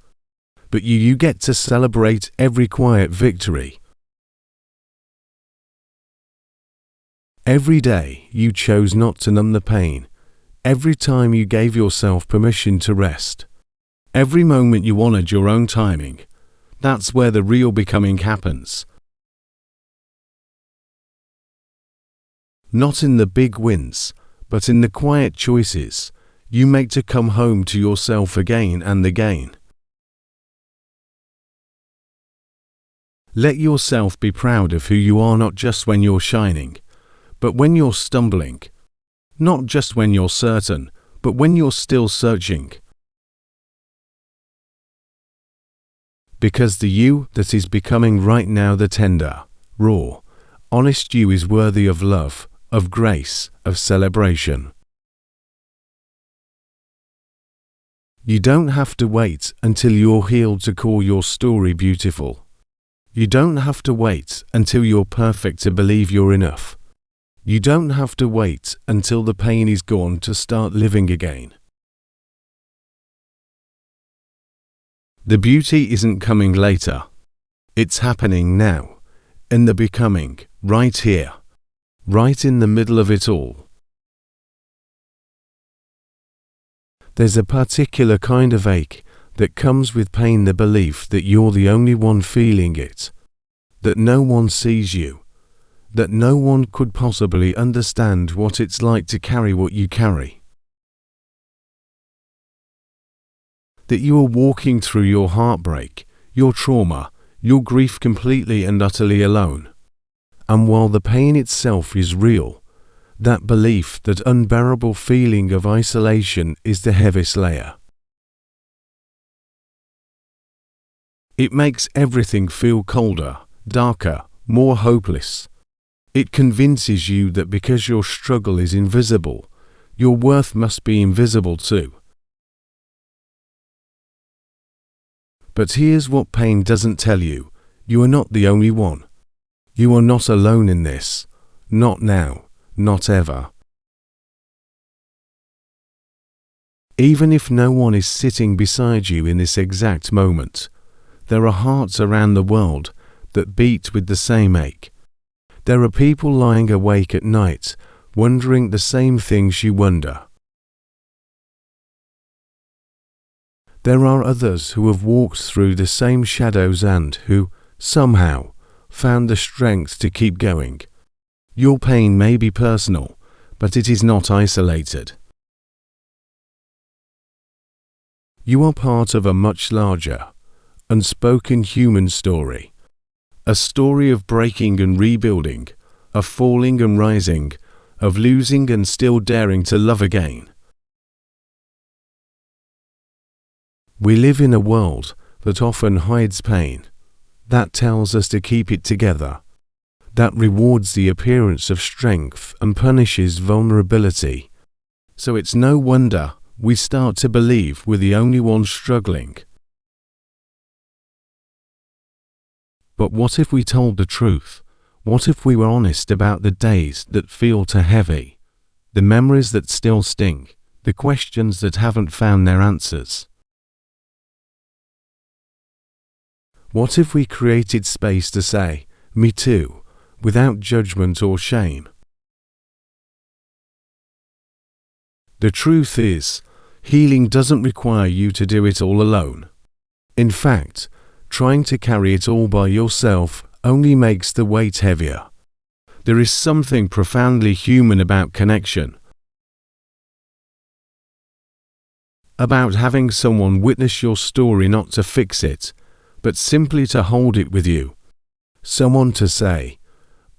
But you get to celebrate every quiet victory, Every day you chose not to numb the pain. Every time you gave yourself permission to rest. Every moment you honored your own timing. That's where the real becoming happens. Not in the big wins, but in the quiet choices you make to come home to yourself again and again. Let yourself be proud of who you are, not just when you're shining, but when you're stumbling. Not just when you're certain, but when you're still searching. Because the you that is becoming right now, the tender, raw, honest you, is worthy of love, of grace, of celebration. You don't have to wait until you're healed to call your story beautiful. You don't have to wait until you're perfect to believe you're enough. You don't have to wait until the pain is gone to start living again. The beauty isn't coming later. It's happening now, in the becoming, right here, right in the middle of it all. There's a particular kind of ache that comes with pain, the belief that you're the only one feeling it, that no one sees you, that no one could possibly understand what it's like to carry what you carry. That you are walking through your heartbreak, your trauma, your grief completely and utterly alone. And while the pain itself is real, that belief, that unbearable feeling of isolation, is the heaviest layer. It makes everything feel colder, darker, more hopeless. It convinces you that because your struggle is invisible, your worth must be invisible too. But here's what pain doesn't tell you. You are not the only one. You are not alone in this. Not now. Not ever. Even if no one is sitting beside you in this exact moment, there are hearts around the world that beat with the same ache. There are people lying awake at night, wondering the same things you wonder. There are others who have walked through the same shadows and who, somehow, found the strength to keep going. Your pain may be personal, but it is not isolated. You are part of a much larger, unspoken human story. A story of breaking and rebuilding, of falling and rising, of losing and still daring to love again. We live in a world that often hides pain, that tells us to keep it together, that rewards the appearance of strength and punishes vulnerability. So it's no wonder we start to believe we're the only ones struggling. But what if we told the truth? What if we were honest about the days that feel too heavy, the memories that still sting, the questions that haven't found their answers? What if we created space to say, "Me too," without judgment or shame? The truth is, healing doesn't require you to do it all alone. In fact, trying to carry it all by yourself only makes the weight heavier. There is something profoundly human about connection. About having someone witness your story, not to fix it, but simply to hold it with you. Someone to say,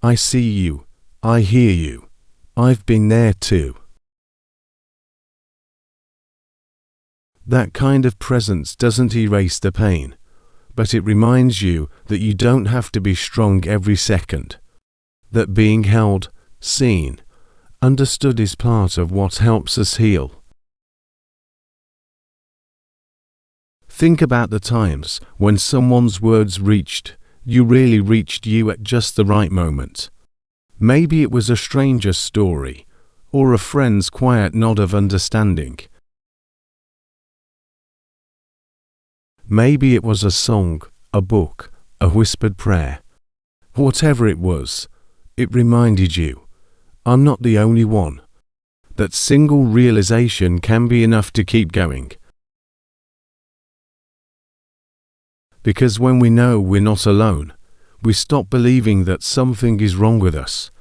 "I see you, I hear you, I've been there too." That kind of presence doesn't erase the pain, but it reminds you that you don't have to be strong every second. That being held, seen, understood is part of what helps us heal. Think about the times when someone's words really reached you at just the right moment. Maybe it was a stranger's story, or a friend's quiet nod of understanding. Maybe it was a song, a book, a whispered prayer. Whatever it was, it reminded you, I'm not the only one. That single realization can be enough to keep going. Because when we know we're not alone, we stop believing that something is wrong with us.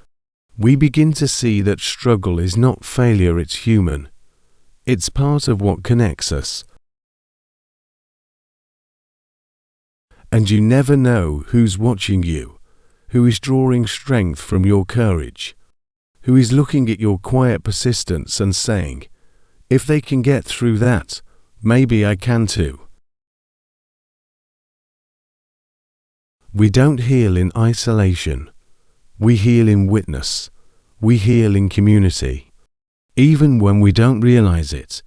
We begin to see that struggle is not failure, it's human. It's part of what connects us. And you never know who's watching you, who is drawing strength from your courage, who is looking at your quiet persistence and saying, if they can get through that, maybe I can too. We don't heal in isolation. We heal in witness. We heal in community. Even when we don't realize it,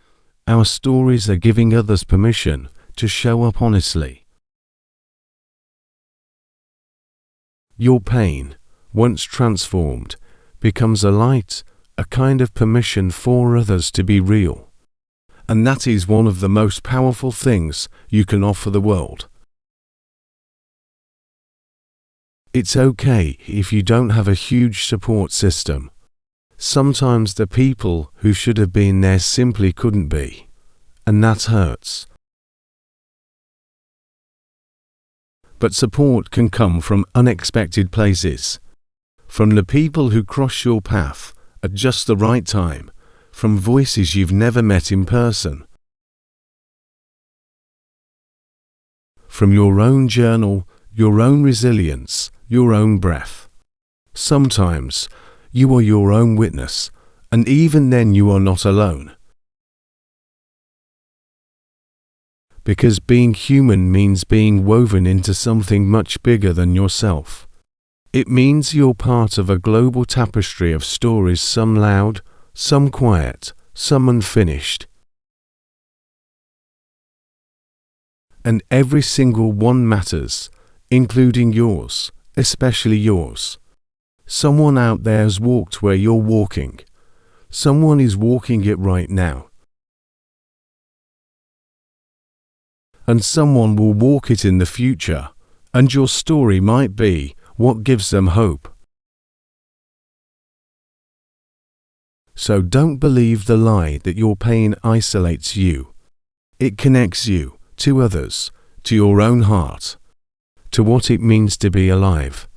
our stories are giving others permission to show up honestly. Your pain, once transformed, becomes a light, a kind of permission for others to be real. And that is one of the most powerful things you can offer the world. It's okay if you don't have a huge support system. Sometimes the people who should have been there simply couldn't be. And that hurts. But support can come from unexpected places. From the people who cross your path at just the right time. From voices you've never met in person. From your own journal, your own resilience, your own breath. Sometimes you are your own witness, and even then you are not alone. Because being human means being woven into something much bigger than yourself. It means you're part of a global tapestry of stories, some loud, some quiet, some unfinished. And every single one matters, including yours, especially yours. Someone out there has walked where you're walking. Someone is walking it right now. And someone will walk it in the future, and your story might be what gives them hope. So don't believe the lie that your pain isolates you. It connects you to others, to your own heart, to what it means to be alive.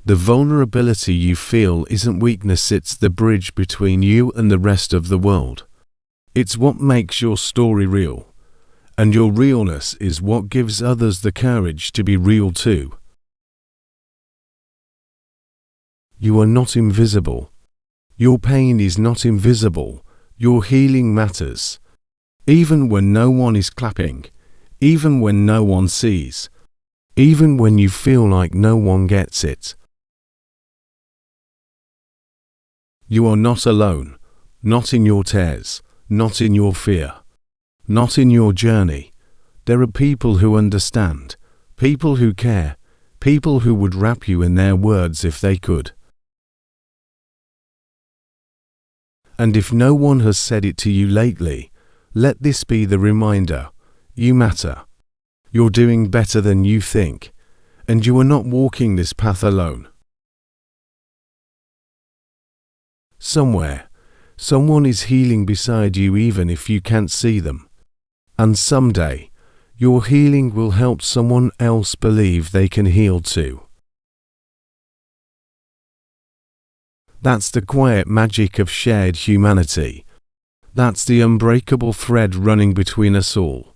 The vulnerability you feel isn't weakness, it's the bridge between you and the rest of the world. It's what makes your story real, and your realness is what gives others the courage to be real too. You are not invisible. Your pain is not invisible. Your healing matters. Even when no one is clapping, even when no one sees, even when you feel like no one gets it. You are not alone, not in your tears. Not in your fear, not in your journey. There are people who understand, people who care, people who would wrap you in their words if they could. And if no one has said it to you lately, let this be the reminder: you matter. You're doing better than you think, and you are not walking this path alone. Somewhere, someone is healing beside you even if you can't see them. And someday, your healing will help someone else believe they can heal too. That's the quiet magic of shared humanity. That's the unbreakable thread running between us all.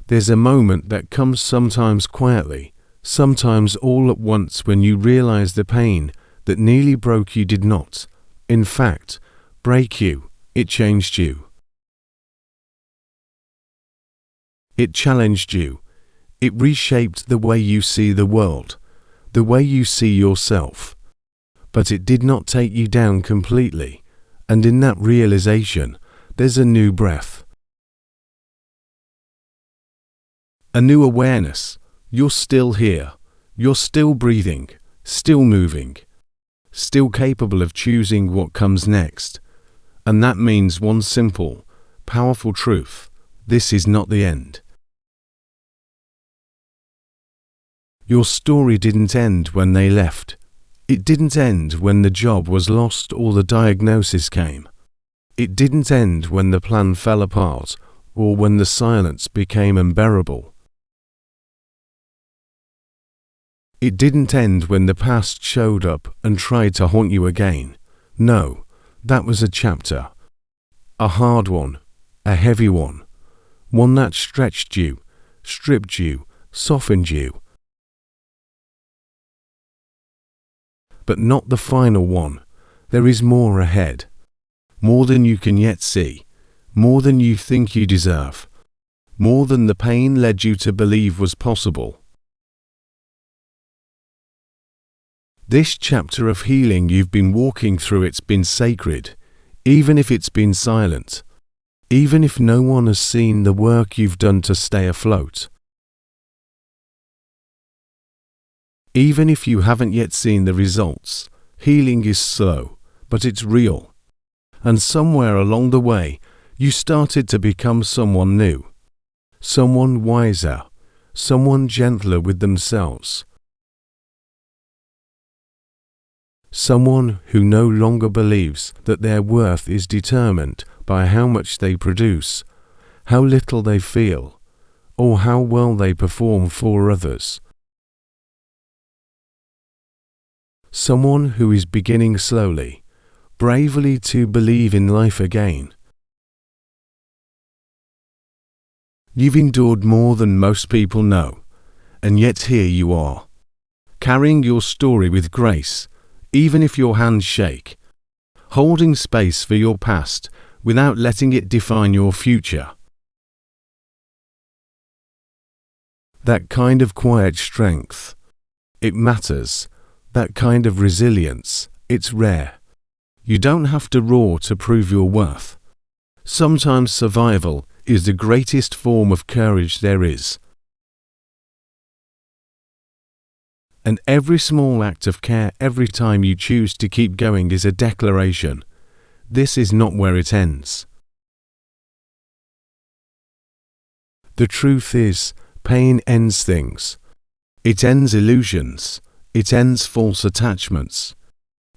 There's a moment that comes sometimes quietly, sometimes all at once, when you realize the pain that nearly broke you did not, in fact, break you. It changed you. It challenged you. It reshaped the way you see the world, the way you see yourself. But it did not take you down completely, and in that realization, there's a new breath. A new awareness. You're still here. You're still breathing, still moving. Still capable of choosing what comes next. And that means one simple, powerful truth: this is not the end. Your story didn't end when they left. It didn't end when the job was lost or the diagnosis came. It didn't end when the plan fell apart or when the silence became unbearable. It didn't end when the past showed up and tried to haunt you again. No, that was a chapter. A hard one, a heavy one that stretched you, stripped you, softened you. But not the final one. There is more ahead. More than you can yet see. More than you think you deserve. More than the pain led you to believe was possible. This chapter of healing you've been walking through, it's been sacred, even if it's been silent, even if no one has seen the work you've done to stay afloat. Even if you haven't yet seen the results, healing is slow, but it's real. And somewhere along the way, you started to become someone new, someone wiser, someone gentler with themselves. Someone who no longer believes that their worth is determined by how much they produce, how little they feel, or how well they perform for others. Someone who is beginning slowly, bravely to believe in life again. You've endured more than most people know, and yet here you are, carrying your story with grace, even if your hands shake, holding space for your past without letting it define your future. That kind of quiet strength, it matters. That kind of resilience, it's rare. You don't have to roar to prove your worth. Sometimes survival is the greatest form of courage there is. And every small act of care every time you choose to keep going is a declaration. This is not where it ends. The truth is, pain ends things. It ends illusions. It ends false attachments.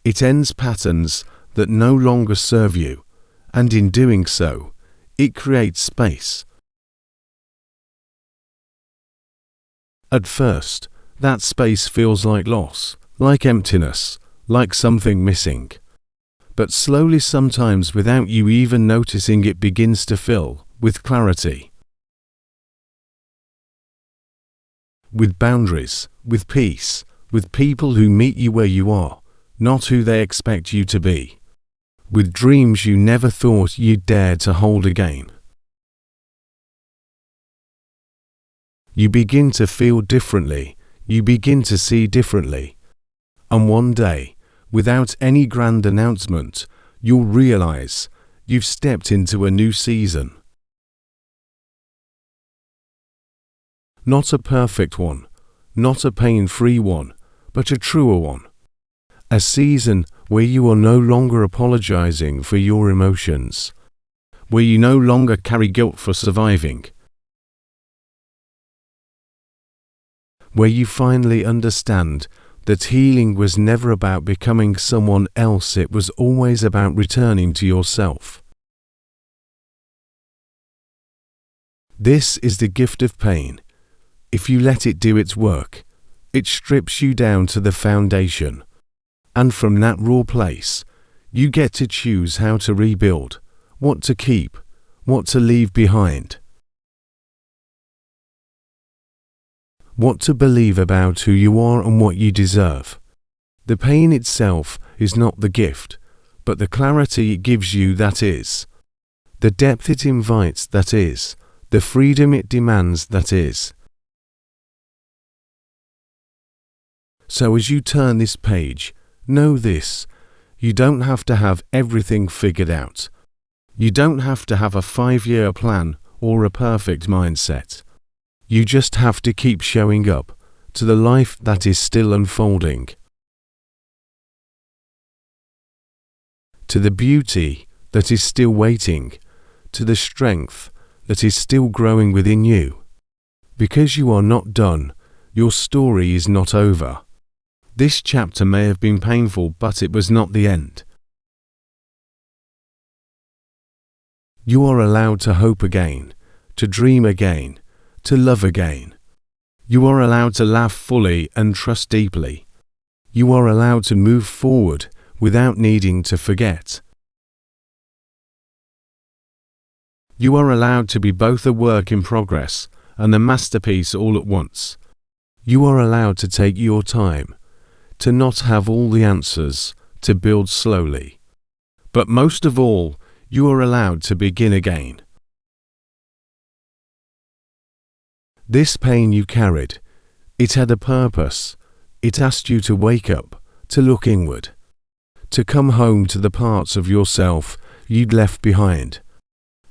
It ends patterns that no longer serve you, and in doing so, it creates space. At first, that space feels like loss, like emptiness, like something missing. But slowly, sometimes without you even noticing, it begins to fill with clarity, with boundaries, with peace, with people who meet you where you are, not who they expect you to be, with dreams you never thought you'd dare to hold again. You begin to feel differently, you begin to see differently, and one day, without any grand announcement, you'll realize you've stepped into a new season. Not a perfect one, not a pain-free one, but a truer one. A season where you are no longer apologizing for your emotions, where you no longer carry guilt for surviving, where you finally understand that healing was never about becoming someone else, it was always about returning to yourself. This is the gift of pain. If you let it do its work, it strips you down to the foundation, and from that raw place, you get to choose how to rebuild, what to keep, what to leave behind, what to believe about who you are and what you deserve. The pain itself is not the gift, but the clarity it gives you that is, the depth it invites that is, the freedom it demands that is. So as you turn this page, know this: you don't have to have everything figured out. You don't have to have a 5-year plan or a perfect mindset. You just have to keep showing up to the life that is still unfolding, to the beauty that is still waiting, to the strength that is still growing within you. Because you are not done, Your story is not over. This chapter may have been painful, but it was not the end. You are allowed to hope again, to dream again, to love again. You are allowed to laugh fully and trust deeply. You are allowed to move forward without needing to forget. You are allowed to be both a work in progress and a masterpiece all at once. You are allowed to take your time, to not have all the answers, to build slowly. But most of all, you are allowed to begin again. This pain you carried, it had a purpose. It asked you to wake up, to look inward, to come home to the parts of yourself you'd left behind.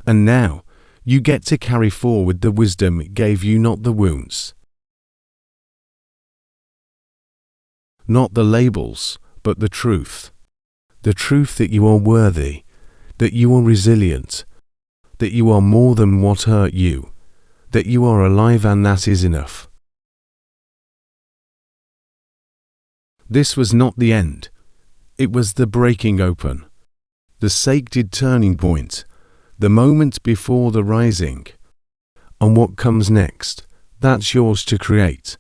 And now, you get to carry forward the wisdom it gave you, not the wounds. Not the labels, but the truth. The truth that you are worthy, that you are resilient, that you are more than what hurt you, that you are alive, and that is enough. This was not the end. It was the breaking open, the sacred turning point, the moment before the rising. And what comes next, that's yours to create.